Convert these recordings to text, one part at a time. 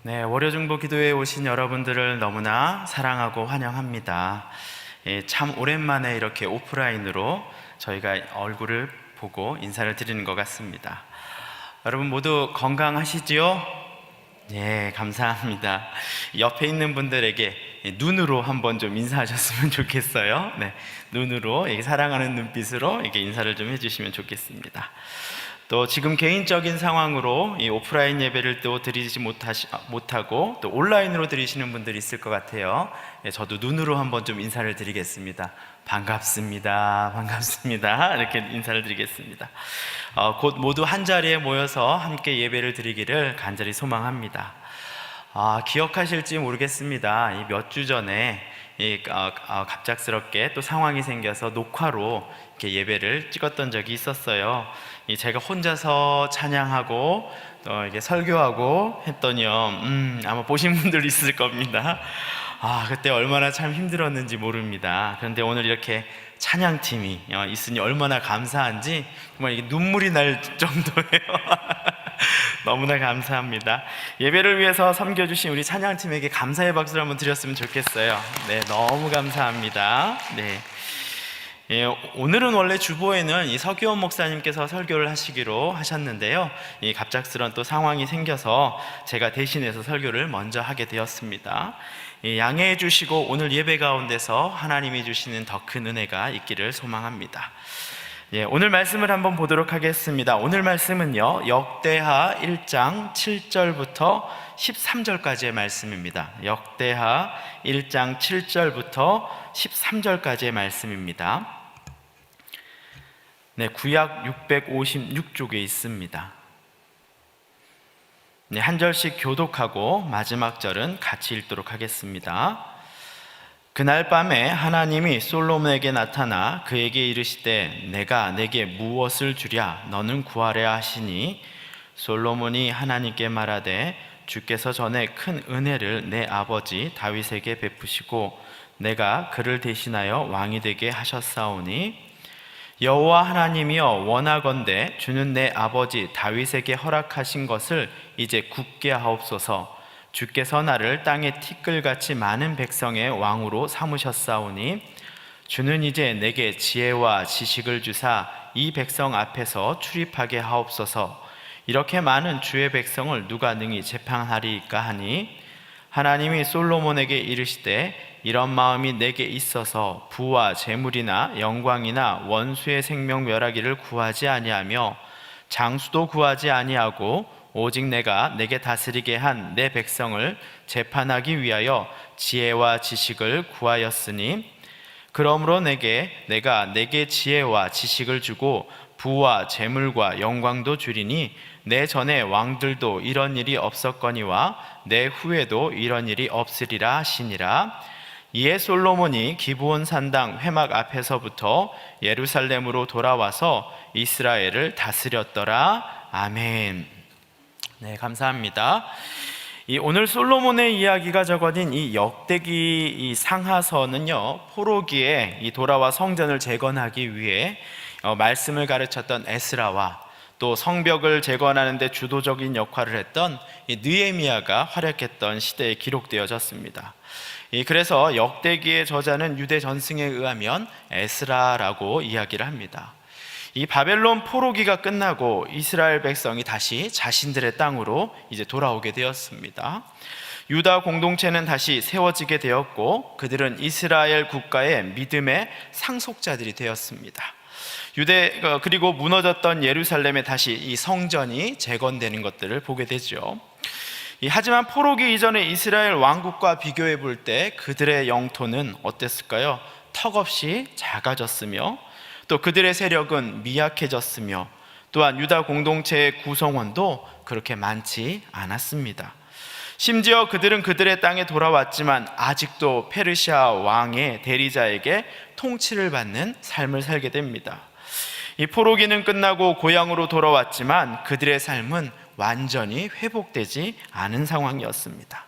네, 월요중보 기도회에 오신 여러분들을 너무나 사랑하고 환영합니다. 참 오랜만에 이렇게 오프라인으로 저희가 얼굴을 보고 인사를 드리는 것 같습니다. 여러분 모두 건강하시지요? 네, 감사합니다. 옆에 있는 분들에게 눈으로 한번 좀 인사하셨으면 좋겠어요. 네, 눈으로 사랑하는 눈빛으로 이렇게 인사를 좀 해주시면 좋겠습니다. 또 지금 개인적인 상황으로 이 오프라인 예배를 또 드리지 못하고 또 온라인으로 드리시는 분들이 있을 것 같아요. 저도 눈으로 한번 좀 인사를 드리겠습니다. 반갑습니다. 반갑습니다. 이렇게 인사를 드리겠습니다. 곧 모두 한 자리에 모여서 함께 예배를 드리기를 간절히 소망합니다. 기억하실지 모르겠습니다. 몇 주 전에 갑작스럽게 또 상황이 생겨서 녹화로 이렇게 예배를 찍었던 적이 있었어요. 제가 혼자서 찬양하고 또 이게 설교하고 했더니요, 아마 보신 분들 있을 겁니다. 그때 얼마나 참 힘들었는지 모릅니다. 그런데 오늘 이렇게 찬양팀이 있으니 얼마나 감사한지 정말 이게 눈물이 날 정도예요. 너무나 감사합니다. 예배를 위해서 섬겨주신 우리 찬양팀에게 감사의 박수를 한번 드렸으면 좋겠어요. 네, 너무 감사합니다. 네. 오늘은 원래 주보에는 이 서기원 목사님께서 설교를 하시기로 하셨는데요. 이 갑작스런 또 상황이 생겨서 제가 대신해서 설교를 먼저 하게 되었습니다. 양해해 주시고 오늘 예배 가운데서 하나님이 주시는 더 큰 은혜가 있기를 소망합니다. 오늘 말씀을 한번 보도록 하겠습니다. 오늘 말씀은요, 역대하 1장 7절부터 13절까지의 말씀입니다. 역대하 1장 7절부터 13절까지의 말씀입니다. 네, 구약 656쪽에 있습니다. 네, 한 절씩 교독하고 마지막 절은 같이 읽도록 하겠습니다. 그날 밤에 하나님이 솔로몬에게 나타나 그에게 이르시되 내가 내게 무엇을 주랴 너는 구하랴 하시니 솔로몬이 하나님께 말하되 주께서 전에 큰 은혜를 내 아버지 다윗에게 베푸시고 내가 그를 대신하여 왕이 되게 하셨사오니 여호와 하나님이여 원하건대 주는 내 아버지 다윗에게 허락하신 것을 이제 굳게 하옵소서. 주께서 나를 땅의 티끌같이 많은 백성의 왕으로 삼으셨사오니 주는 이제 내게 지혜와 지식을 주사 이 백성 앞에서 출입하게 하옵소서. 이렇게 많은 주의 백성을 누가 능히 재판하리이까 하니 하나님이 솔로몬에게 이르시되 이런 마음이 내게 있어서 부와 재물이나 영광이나 원수의 생명 멸하기를 구하지 아니하며 장수도 구하지 아니하고 오직 내가 내게 다스리게 한 내 백성을 재판하기 위하여 지혜와 지식을 구하였으니 그러므로 내가 내게 지혜와 지식을 주고 부와 재물과 영광도 주리니 내 전에 왕들도 이런 일이 없었거니와 내 후에도 이런 일이 없으리라 하시니라. 이에 솔로몬이 기브온 산당 회막 앞에서부터 예루살렘으로 돌아와서 이스라엘을 다스렸더라. 아멘. 네, 감사합니다. 오늘 솔로몬의 이야기가 적어진 이 역대기 이 상하서는요, 포로기에 돌아와 성전을 재건하기 위해 말씀을 가르쳤던 에스라와 또 성벽을 재건하는 데 주도적인 역할을 했던 느헤미야가 활약했던 시대에 기록되어졌습니다. 그래서 역대기의 저자는 유대 전승에 의하면 에스라라고 이야기를 합니다. 이 바벨론 포로기가 끝나고 이스라엘 백성이 다시 자신들의 땅으로 이제 돌아오게 되었습니다. 유다 공동체는 다시 세워지게 되었고 그들은 이스라엘 국가의 믿음의 상속자들이 되었습니다. 그리고 무너졌던 예루살렘에 다시 이 성전이 재건되는 것들을 보게 되죠. 하지만 포로기 이전의 이스라엘 왕국과 비교해 볼 때 그들의 영토는 어땠을까요? 턱없이 작아졌으며 또 그들의 세력은 미약해졌으며 또한 유다 공동체의 구성원도 그렇게 많지 않았습니다. 심지어 그들은 그들의 땅에 돌아왔지만 아직도 페르시아 왕의 대리자에게 통치를 받는 삶을 살게 됩니다. 이 포로기는 끝나고 고향으로 돌아왔지만 그들의 삶은 완전히 회복되지 않은 상황이었습니다.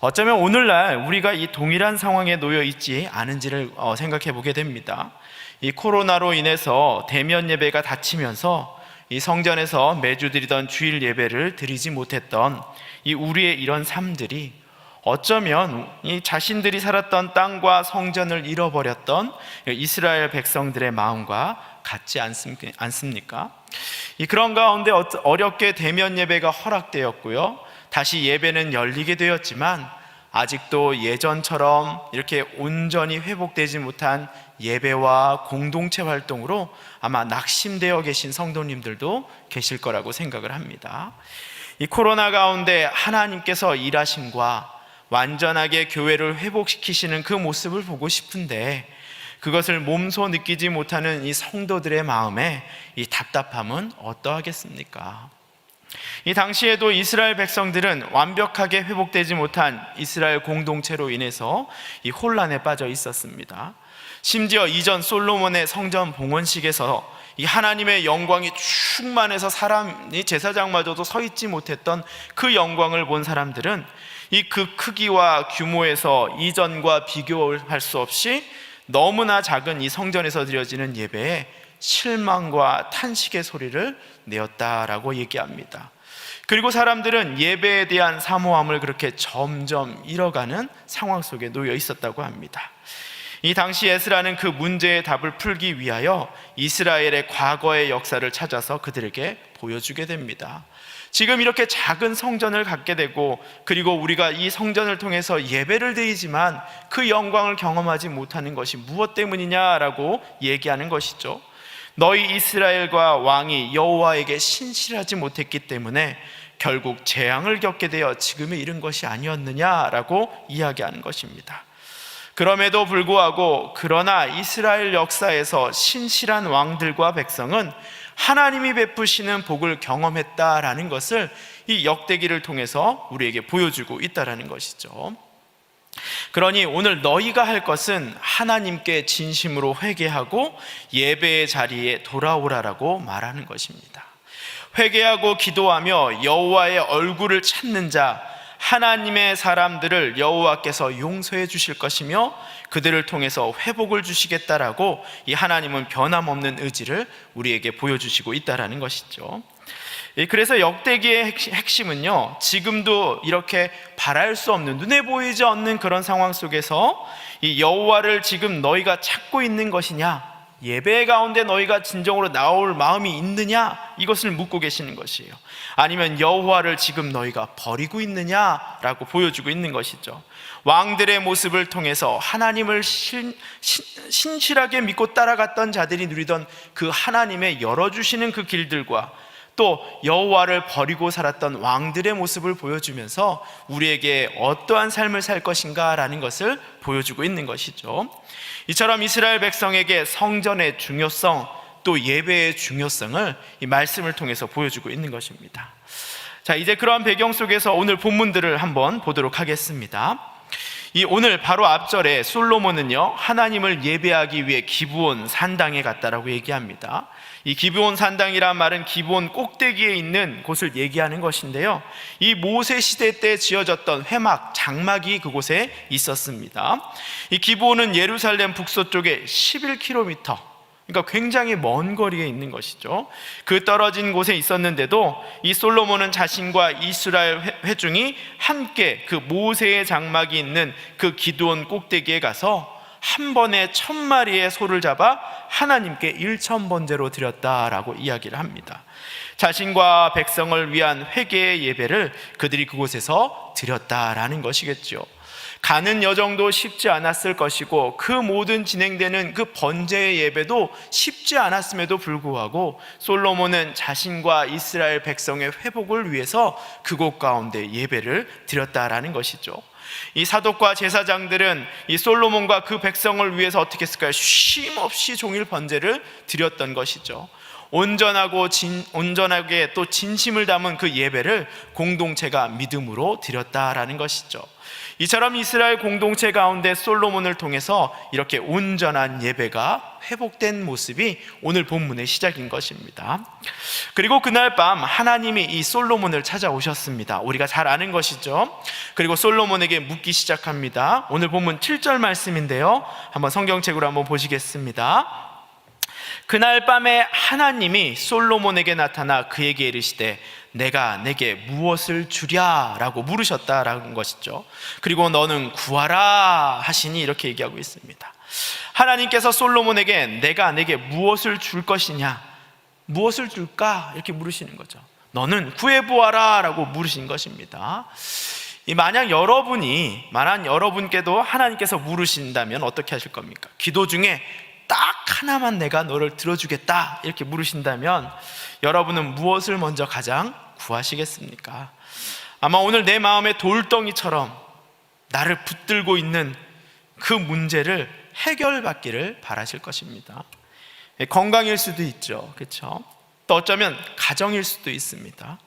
어쩌면 오늘날 우리가 이 동일한 상황에 놓여 있지 않은지를 생각해 보게 됩니다. 이 코로나로 인해서 대면 예배가 닫히면서 이 성전에서 매주 드리던 주일 예배를 드리지 못했던 이 우리의 이런 삶들이 어쩌면 이 자신들이 살았던 땅과 성전을 잃어버렸던 이스라엘 백성들의 마음과 같지 않습니까? 그런 가운데 어렵게 대면 예배가 허락되었고요, 다시 예배는 열리게 되었지만 아직도 예전처럼 이렇게 온전히 회복되지 못한 예배와 공동체 활동으로 아마 낙심되어 계신 성도님들도 계실 거라고 생각을 합니다. 이 코로나 가운데 하나님께서 일하심과 완전하게 교회를 회복시키시는 그 모습을 보고 싶은데 그것을 몸소 느끼지 못하는 이 성도들의 마음에 이 답답함은 어떠하겠습니까? 이 당시에도 이스라엘 백성들은 완벽하게 회복되지 못한 이스라엘 공동체로 인해서 이 혼란에 빠져 있었습니다. 심지어 이전 솔로몬의 성전 봉헌식에서 이 하나님의 영광이 충만해서 사람이 제사장마저도 서 있지 못했던 그 영광을 본 사람들은 이 그 크기와 규모에서 이전과 비교할 수 없이 너무나 작은 이 성전에서 드려지는 예배에 실망과 탄식의 소리를 내었다라고 얘기합니다. 그리고 사람들은 예배에 대한 사모함을 그렇게 점점 잃어가는 상황 속에 놓여 있었다고 합니다. 이 당시 에스라는 그 문제의 답을 풀기 위하여 이스라엘의 과거의 역사를 찾아서 그들에게 보여주게 됩니다. 지금 이렇게 작은 성전을 갖게 되고 그리고 우리가 이 성전을 통해서 예배를 드리지만 그 영광을 경험하지 못하는 것이 무엇 때문이냐라고 얘기하는 것이죠. 너희 이스라엘과 왕이 여호와에게 신실하지 못했기 때문에 결국 재앙을 겪게 되어 지금에 이른 것이 아니었느냐라고 이야기하는 것입니다. 그럼에도 불구하고 그러나 이스라엘 역사에서 신실한 왕들과 백성은 하나님이 베푸시는 복을 경험했다라는 것을 이 역대기를 통해서 우리에게 보여주고 있다라는 것이죠. 그러니 오늘 너희가 할 것은 하나님께 진심으로 회개하고 예배의 자리에 돌아오라라고 말하는 것입니다. 회개하고 기도하며 여호와의 얼굴을 찾는 자, 하나님의 사람들을 여호와께서 용서해 주실 것이며 그들을 통해서 회복을 주시겠다라고 이 하나님은 변함없는 의지를 우리에게 보여주시고 있다라는 것이죠. 그래서 역대기의 핵심은요, 지금도 이렇게 바랄 수 없는, 눈에 보이지 않는 그런 상황 속에서 이 여호와를 지금 너희가 찾고 있는 것이냐, 예배 가운데 너희가 진정으로 나올 마음이 있느냐, 이것을 묻고 계시는 것이에요. 아니면 여호와를 지금 너희가 버리고 있느냐라고 보여주고 있는 것이죠. 왕들의 모습을 통해서 하나님을 신실하게 믿고 따라갔던 자들이 누리던 그 하나님의 열어주시는 그 길들과 또 여호와를 버리고 살았던 왕들의 모습을 보여주면서 우리에게 어떠한 삶을 살 것인가 라는 것을 보여주고 있는 것이죠. 이처럼 이스라엘 백성에게 성전의 중요성 또 예배의 중요성을 이 말씀을 통해서 보여주고 있는 것입니다. 자, 이제 그러한 배경 속에서 오늘 본문들을 한번 보도록 하겠습니다. 이 오늘 바로 앞절에 솔로몬은요, 하나님을 예배하기 위해 기브온 산당에 갔다라고 얘기합니다. 이 기브온 산당이란 말은 기브온 꼭대기에 있는 곳을 얘기하는 것인데요, 이 모세 시대 때 지어졌던 회막, 장막이 그곳에 있었습니다. 이 기브온은 예루살렘 북서쪽에 11km, 그러니까 굉장히 먼 거리에 있는 것이죠. 그 떨어진 곳에 있었는데도 이 솔로몬은 자신과 이스라엘 회중이 함께 그 모세의 장막이 있는 그 기드온 꼭대기에 가서 한 번에 1000마리의 소를 잡아 하나님께 1000번제로 드렸다라고 이야기를 합니다. 자신과 백성을 위한 회개의 예배를 그들이 그곳에서 드렸다라는 것이겠죠. 가는 여정도 쉽지 않았을 것이고 그 모든 진행되는 그 번제의 예배도 쉽지 않았음에도 불구하고 솔로몬은 자신과 이스라엘 백성의 회복을 위해서 그곳 가운데 예배를 드렸다라는 것이죠. 이 사독과 제사장들은 이 솔로몬과 그 백성을 위해서 어떻게 했을까요? 쉼 없이 종일 번제를 드렸던 것이죠. 온전하게 또 진심을 담은 그 예배를 공동체가 믿음으로 드렸다라는 것이죠. 이처럼 이스라엘 공동체 가운데 솔로몬을 통해서 이렇게 온전한 예배가 회복된 모습이 오늘 본문의 시작인 것입니다. 그리고 그날 밤 하나님이 이 솔로몬을 찾아오셨습니다. 우리가 잘 아는 것이죠. 그리고 솔로몬에게 묻기 시작합니다. 오늘 본문 7절 말씀인데요, 한번 성경책으로 한번 보시겠습니다. 그날 밤에 하나님이 솔로몬에게 나타나 그에게 이르시되 내가 내게 무엇을 주랴 라고 물으셨다라는 것이죠. 그리고 너는 구하라 하시니 이렇게 얘기하고 있습니다. 하나님께서 솔로몬에게 내가 내게 무엇을 줄 것이냐, 무엇을 줄까 이렇게 물으시는 거죠. 너는 구해보아라 라고 물으신 것입니다. 만약 여러분께도 하나님께서 물으신다면 어떻게 하실 겁니까? 기도 중에 딱 하나만 내가 너를 들어주겠다 이렇게 물으신다면 여러분은 무엇을 먼저 가장 구하시겠습니까? 아마 오늘 내 마음의 돌덩이처럼 나를 붙들고 있는 그 문제를 해결받기를 바라실 것입니다. 건강일 수도 있죠, 그렇죠? 또 어쩌면 가정일 수도 있습니다.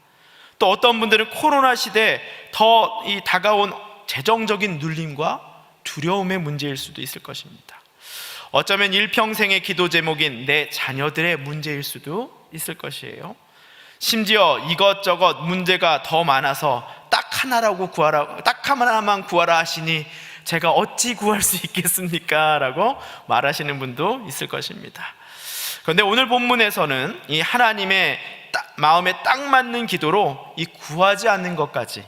또 어떤 분들은 코로나 시대에 더 이 다가온 재정적인 눌림과 두려움의 문제일 수도 있을 것입니다. 어쩌면 일평생의 기도 제목인 내 자녀들의 문제일 수도 있을 것이에요. 심지어 이것저것 문제가 더 많아서 딱 하나만 구하라 하시니 제가 어찌 구할 수 있겠습니까? 라고 말하시는 분도 있을 것입니다. 그런데 오늘 본문에서는 이 하나님의 마음에 딱 맞는 기도로 이 구하지 않는 것까지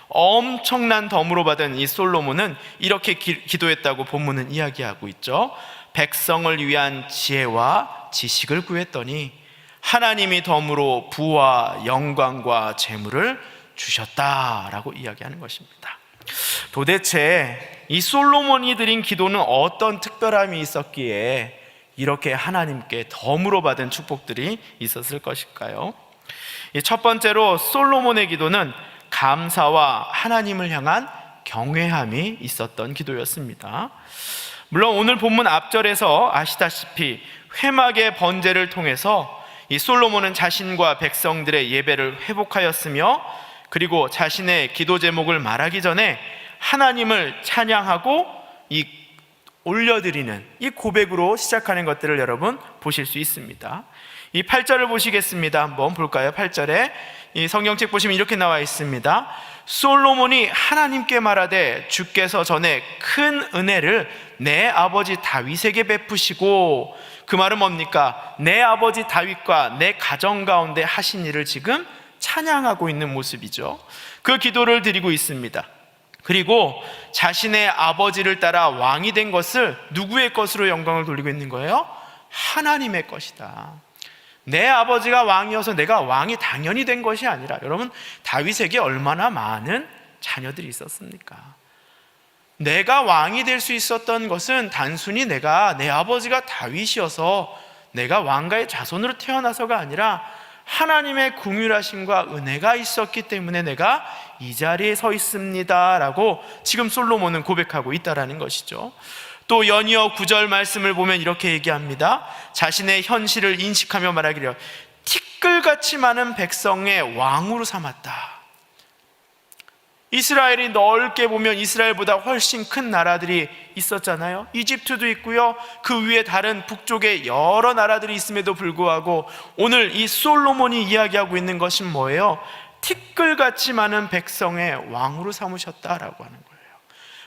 엄청난 덤으로 받은 이 솔로몬은 이렇게 기도했다고 본문은 이야기하고 있죠. 백성을 위한 지혜와 지식을 구했더니 하나님이 덤으로 부와 영광과 재물을 주셨다라고 이야기하는 것입니다. 도대체 이 솔로몬이 드린 기도는 어떤 특별함이 있었기에 이렇게 하나님께 덤으로 받은 축복들이 있었을 것일까요? 첫 번째로 솔로몬의 기도는 감사와 하나님을 향한 경외함이 있었던 기도였습니다. 물론 오늘 본문 앞절에서 아시다시피 회막의 번제를 통해서 이 솔로몬은 자신과 백성들의 예배를 회복하였으며 그리고 자신의 기도 제목을 말하기 전에 하나님을 찬양하고 올려드리는 이 고백으로 시작하는 것들을 여러분 보실 수 있습니다. 이 8절을 보시겠습니다. 한번 볼까요? 8절에 이 성경책 보시면 이렇게 나와 있습니다. 솔로몬이 하나님께 말하되 주께서 전에 큰 은혜를 내 아버지 다윗에게 베푸시고, 그 말은 뭡니까? 내 아버지 다윗과 내 가정 가운데 하신 일을 지금 찬양하고 있는 모습이죠. 그 기도를 드리고 있습니다. 그리고 자신의 아버지를 따라 왕이 된 것을 누구의 것으로 영광을 돌리고 있는 거예요? 하나님의 것이다. 내 아버지가 왕이어서 내가 왕이 당연히 된 것이 아니라, 여러분 다윗에게 얼마나 많은 자녀들이 있었습니까? 내가 왕이 될 수 있었던 것은 단순히 내 아버지가 다윗이어서 내가 왕가의 자손으로 태어나서가 아니라 하나님의 긍휼하심과 은혜가 있었기 때문에 내가 이 자리에 서 있습니다 라고 지금 솔로몬은 고백하고 있다는 것이죠. 또 연이어 9절 말씀을 보면 이렇게 얘기합니다. 자신의 현실을 인식하며 말하기를 티끌같이 많은 백성의 왕으로 삼았다. 이스라엘이 넓게 보면 이스라엘보다 훨씬 큰 나라들이 있었잖아요. 이집트도 있고요, 그 위에 다른 북쪽에 여러 나라들이 있음에도 불구하고 오늘 이 솔로몬이 이야기하고 있는 것은 뭐예요? 티끌같이 많은 백성의 왕으로 삼으셨다라고 하는 거예요.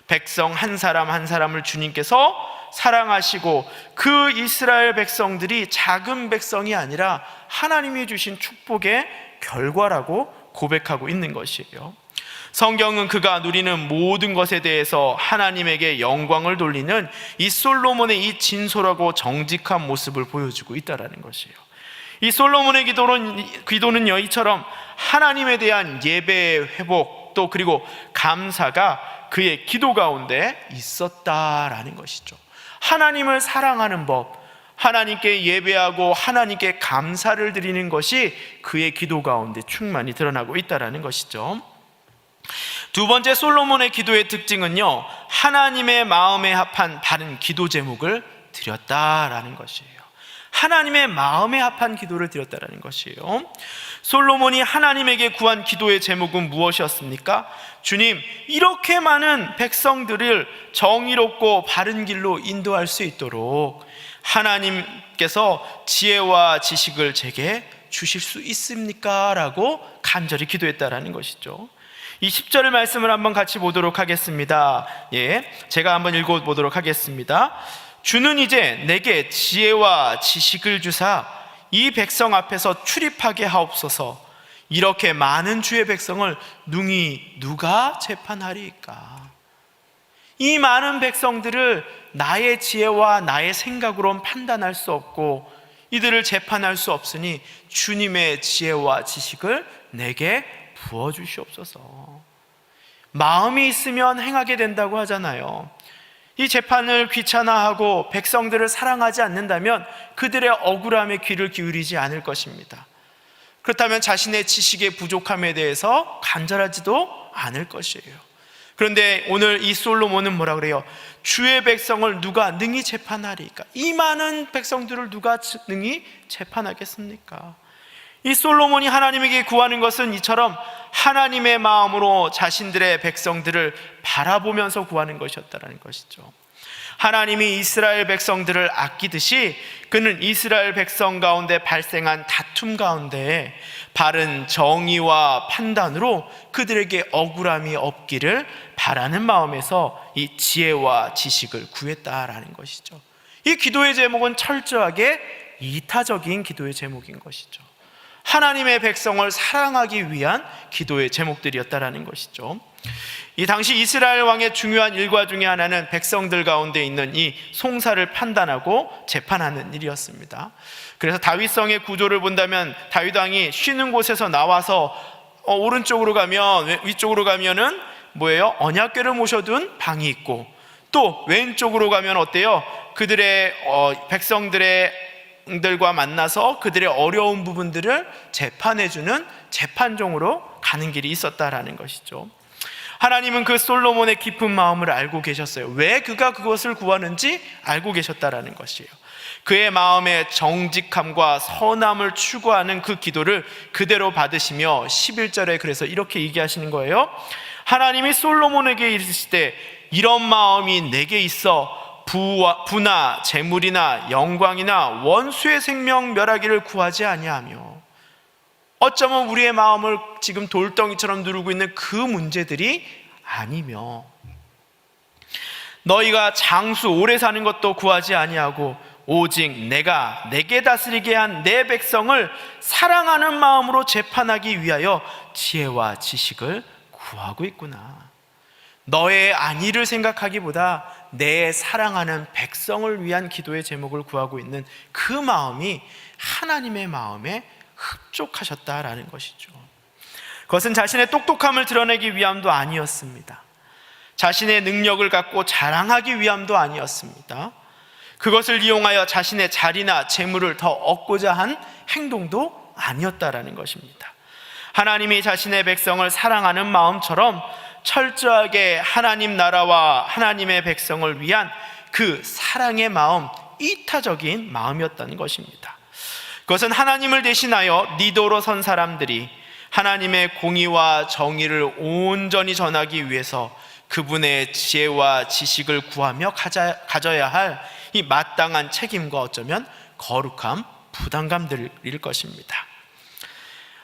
백성 한 사람 한 사람을 주님께서 사랑하시고 그 이스라엘 백성들이 작은 백성이 아니라 하나님이 주신 축복의 결과라고 고백하고 있는 것이에요. 성경은 그가 누리는 모든 것에 대해서 하나님에게 영광을 돌리는 이 솔로몬의 이 진솔하고 정직한 모습을 보여주고 있다는 것이에요. 이 솔로몬의 기도는요, 이처럼 하나님에 대한 예배의 회복, 또 그리고 감사가 그의 기도 가운데 있었다라는 것이죠. 하나님을 사랑하는 법, 하나님께 예배하고 하나님께 감사를 드리는 것이 그의 기도 가운데 충만히 드러나고 있다는 것이죠. 두 번째 솔로몬의 기도의 특징은요, 하나님의 마음에 합한 바른 기도 제목을 드렸다라는 것이에요. 하나님의 마음에 합한 기도를 드렸다라는 것이에요. 솔로몬이 하나님에게 구한 기도의 제목은 무엇이었습니까? 주님, 이렇게 많은 백성들을 정의롭고 바른 길로 인도할 수 있도록 하나님께서 지혜와 지식을 제게 주실 수 있습니까? 라고 간절히 기도했다라는 것이죠. 이 10절의 말씀을 한번 같이 보도록 하겠습니다. 제가 한번 읽어보도록 하겠습니다. 주는 이제 내게 지혜와 지식을 주사 이 백성 앞에서 출입하게 하옵소서. 이렇게 많은 주의 백성을 능히 누가 재판하리이까? 이 많은 백성들을 나의 지혜와 나의 생각으로는 판단할 수 없고 이들을 재판할 수 없으니 주님의 지혜와 지식을 내게 부어주시옵소서. 마음이 있으면 행하게 된다고 하잖아요. 이 재판을 귀찮아하고 백성들을 사랑하지 않는다면 그들의 억울함에 귀를 기울이지 않을 것입니다. 그렇다면 자신의 지식의 부족함에 대해서 간절하지도 않을 것이에요. 그런데 오늘 이 솔로몬은 뭐라 그래요? 주의 백성을 누가 능히 재판하리까? 이 많은 백성들을 누가 능히 재판하겠습니까? 이 솔로몬이 하나님에게 구하는 것은 이처럼 하나님의 마음으로 자신들의 백성들을 바라보면서 구하는 것이었다는 것이죠. 하나님이 이스라엘 백성들을 아끼듯이 그는 이스라엘 백성 가운데 발생한 다툼 가운데 바른 정의와 판단으로 그들에게 억울함이 없기를 바라는 마음에서 이 지혜와 지식을 구했다라는 것이죠. 이 기도의 제목은 철저하게 이타적인 기도의 제목인 것이죠. 하나님의 백성을 사랑하기 위한 기도의 제목들이었다라는 것이죠. 이 당시 이스라엘 왕의 중요한 일과 중에 하나는 백성들 가운데 있는 이 송사를 판단하고 재판하는 일이었습니다. 그래서 다윗성의 구조를 본다면 다윗 왕이 쉬는 곳에서 나와서 오른쪽으로 가면 위쪽으로 가면은 뭐예요? 언약궤를 모셔둔 방이 있고 또 왼쪽으로 가면 어때요? 그들의 백성들과 만나서 그들의 어려운 부분들을 재판해주는 재판종으로 가는 길이 있었다라는 것이죠. 하나님은 그 솔로몬의 깊은 마음을 알고 계셨어요. 왜 그가 그것을 구하는지 알고 계셨다라는 것이에요. 그의 마음의 정직함과 선함을 추구하는 그 기도를 그대로 받으시며 11절에 그래서 이렇게 얘기하시는 거예요. 하나님이 솔로몬에게 이르시되 이런 마음이 내게 있어 부나 재물이나 영광이나 원수의 생명 멸하기를 구하지 아니하며. 어쩌면 우리의 마음을 지금 돌덩이처럼 누르고 있는 그 문제들이 아니며 너희가 장수 오래 사는 것도 구하지 아니하고 오직 내가 내게 다스리게 한 내 백성을 사랑하는 마음으로 재판하기 위하여 지혜와 지식을 구하고 있구나. 너의 안위를 생각하기보다 내 사랑하는 백성을 위한 기도의 제목을 구하고 있는 그 마음이 하나님의 마음에 흡족하셨다라는 것이죠. 그것은 자신의 똑똑함을 드러내기 위함도 아니었습니다. 자신의 능력을 갖고 자랑하기 위함도 아니었습니다. 그것을 이용하여 자신의 자리나 재물을 더 얻고자 한 행동도 아니었다라는 것입니다. 하나님이 자신의 백성을 사랑하는 마음처럼 철저하게 하나님 나라와 하나님의 백성을 위한 그 사랑의 마음, 이타적인 마음이었다는 것입니다. 그것은 하나님을 대신하여 리더로 선 사람들이 하나님의 공의와 정의를 온전히 전하기 위해서 그분의 지혜와 지식을 구하며 가져야 할 이 마땅한 책임과 어쩌면 거룩한 부담감들일 것입니다.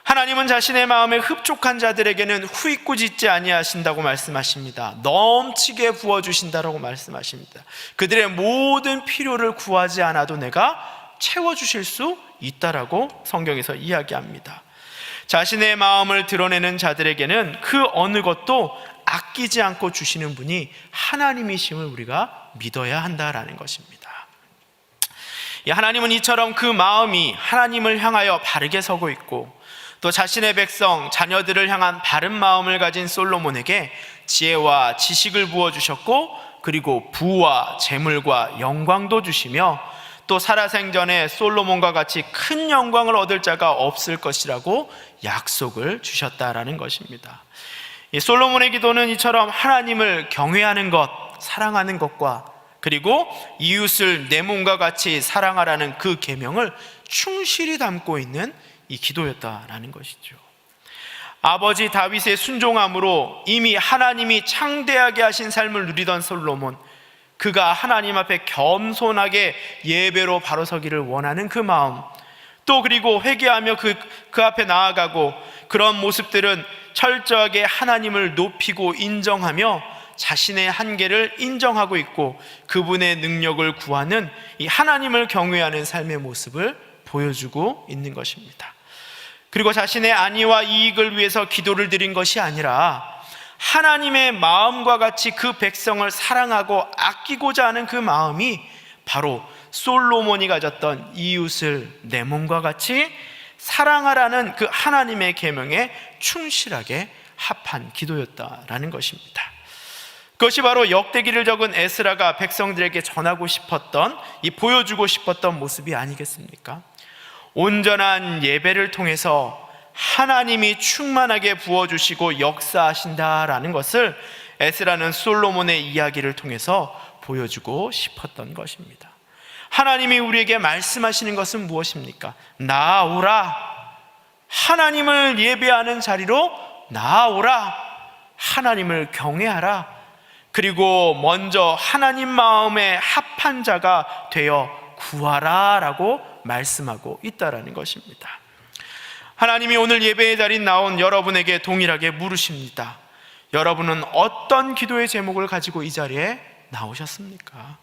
하나님은 자신의 마음에 흡족한 자들에게는 후익구짓지 아니하신다고 말씀하십니다. 넘치게 부어주신다라고 말씀하십니다. 그들의 모든 필요를 구하지 않아도 내가 채워주실 수 있다라고 성경에서 이야기합니다. 자신의 마음을 드러내는 자들에게는 그 어느 것도 아끼지 않고 주시는 분이 하나님이심을 우리가 믿어야 한다라는 것입니다. 하나님은 이처럼 그 마음이 하나님을 향하여 바르게 서고 있고 또 자신의 백성, 자녀들을 향한 바른 마음을 가진 솔로몬에게 지혜와 지식을 부어주셨고 그리고 부와 재물과 영광도 주시며 또 살아생전에 솔로몬과 같이 큰 영광을 얻을 자가 없을 것이라고 약속을 주셨다라는 것입니다. 이 솔로몬의 기도는 이처럼 하나님을 경외하는 것, 사랑하는 것과 그리고 이웃을 내 몸과 같이 사랑하라는 그 계명을 충실히 담고 있는 이 기도였다라는 것이죠. 아버지 다윗의 순종함으로 이미 하나님이 창대하게 하신 삶을 누리던 솔로몬, 그가 하나님 앞에 겸손하게 예배로 바로 서기를 원하는 그 마음, 또 그리고 회개하며 그 앞에 나아가고 그런 모습들은 철저하게 하나님을 높이고 인정하며 자신의 한계를 인정하고 있고 그분의 능력을 구하는 이 하나님을 경외하는 삶의 모습을 보여주고 있는 것입니다. 그리고 자신의 안위와 이익을 위해서 기도를 드린 것이 아니라 하나님의 마음과 같이 그 백성을 사랑하고 아끼고자 하는 그 마음이 바로 솔로몬이 가졌던 이웃을 내 몸과 같이 사랑하라는 그 하나님의 계명에 충실하게 합한 기도였다라는 것입니다. 그것이 바로 역대기를 적은 에스라가 백성들에게 전하고 싶었던, 이 보여주고 싶었던 모습이 아니겠습니까? 온전한 예배를 통해서 하나님이 충만하게 부어주시고 역사하신다라는 것을 에스라는 솔로몬의 이야기를 통해서 보여주고 싶었던 것입니다. 하나님이 우리에게 말씀하시는 것은 무엇입니까? 나아오라. 하나님을 예배하는 자리로 나아오라. 하나님을 경외하라. 그리고 먼저 하나님 마음에 합한 자가 되어 구하라 라고 말씀하고 있다라는 것입니다. 하나님이 오늘 예배의 자리에 나온 여러분에게 동일하게 물으십니다. 여러분은 어떤 기도의 제목을 가지고 이 자리에 나오셨습니까?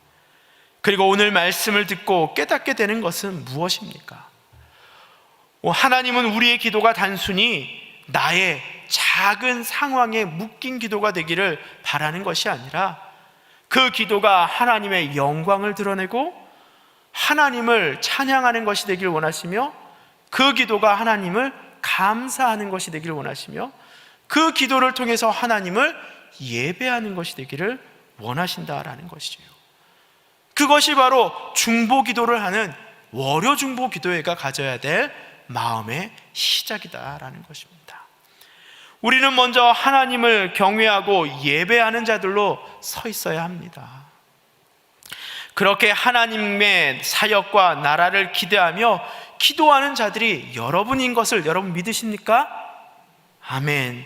그리고 오늘 말씀을 듣고 깨닫게 되는 것은 무엇입니까? 하나님은 우리의 기도가 단순히 나의 작은 상황에 묶인 기도가 되기를 바라는 것이 아니라 그 기도가 하나님의 영광을 드러내고 하나님을 찬양하는 것이 되길 원하시며 그 기도가 하나님을 감사하는 것이 되기를 원하시며 그 기도를 통해서 하나님을 예배하는 것이 되기를 원하신다라는 것이에요. 그것이 바로 중보기도를 하는 월요 중보기도회가 가져야 될 마음의 시작이다라는 것입니다. 우리는 먼저 하나님을 경외하고 예배하는 자들로 서 있어야 합니다. 그렇게 하나님의 사역과 나라를 기대하며 기도하는 자들이 여러분인 것을 여러분 믿으십니까? 아멘.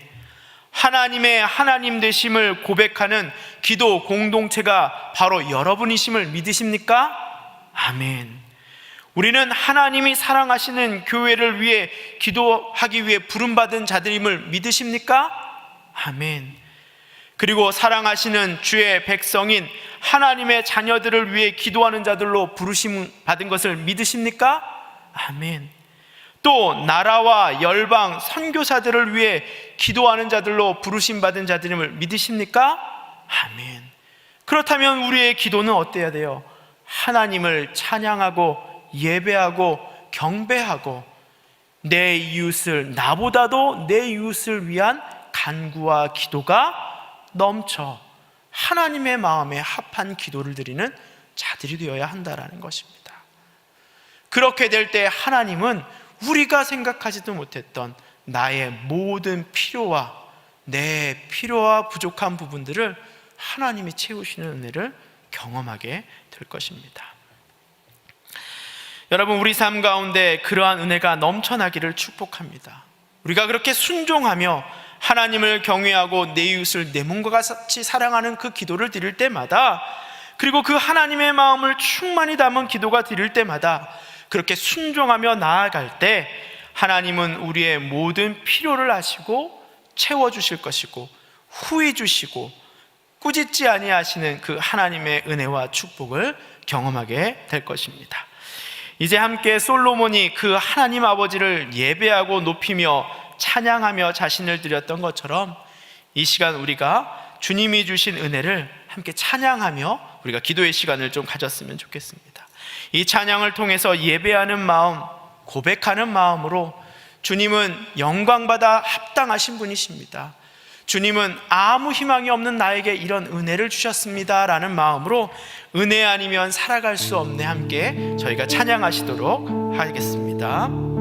하나님의 하나님 되심을 고백하는 기도 공동체가 바로 여러분이심을 믿으십니까? 아멘. 우리는 하나님이 사랑하시는 교회를 위해 기도하기 위해 부름받은 자들임을 믿으십니까? 아멘. 그리고 사랑하시는 주의 백성인 하나님의 자녀들을 위해 기도하는 자들로 부르심 받은 것을 믿으십니까? 아멘. 또 나라와 열방 선교사들을 위해 기도하는 자들로 부르심 받은 자들임을 믿으십니까? 아멘. 그렇다면 우리의 기도는 어때야 돼요? 하나님을 찬양하고 예배하고 경배하고 내 이웃을, 나보다도 내 이웃을 위한 간구와 기도가 넘쳐 하나님의 마음에 합한 기도를 드리는 자들이 되어야 한다라는 것입니다. 그렇게 될 때 하나님은 우리가 생각하지도 못했던 나의 모든 필요와 내 필요와 부족한 부분들을 하나님이 채우시는 은혜를 경험하게 될 것입니다. 여러분, 우리 삶 가운데 그러한 은혜가 넘쳐나기를 축복합니다. 우리가 그렇게 순종하며 하나님을 경외하고 내 이웃을 내 몸과 같이 사랑하는 그 기도를 드릴 때마다, 그리고 그 하나님의 마음을 충만히 담은 기도가 드릴 때마다 그렇게 순종하며 나아갈 때 하나님은 우리의 모든 필요를 아시고 채워주실 것이고 후히 주시고 꾸짖지 아니하시는 그 하나님의 은혜와 축복을 경험하게 될 것입니다. 이제 함께 솔로몬이 그 하나님 아버지를 예배하고 높이며 찬양하며 자신을 드렸던 것처럼 이 시간 우리가 주님이 주신 은혜를 함께 찬양하며 우리가 기도의 시간을 좀 가졌으면 좋겠습니다. 이 찬양을 통해서 예배하는 마음, 고백하는 마음으로 주님은 영광받아 합당하신 분이십니다. 주님은 아무 희망이 없는 나에게 이런 은혜를 주셨습니다 라는 마음으로 은혜 아니면 살아갈 수 없네 함께 저희가 찬양하시도록 하겠습니다.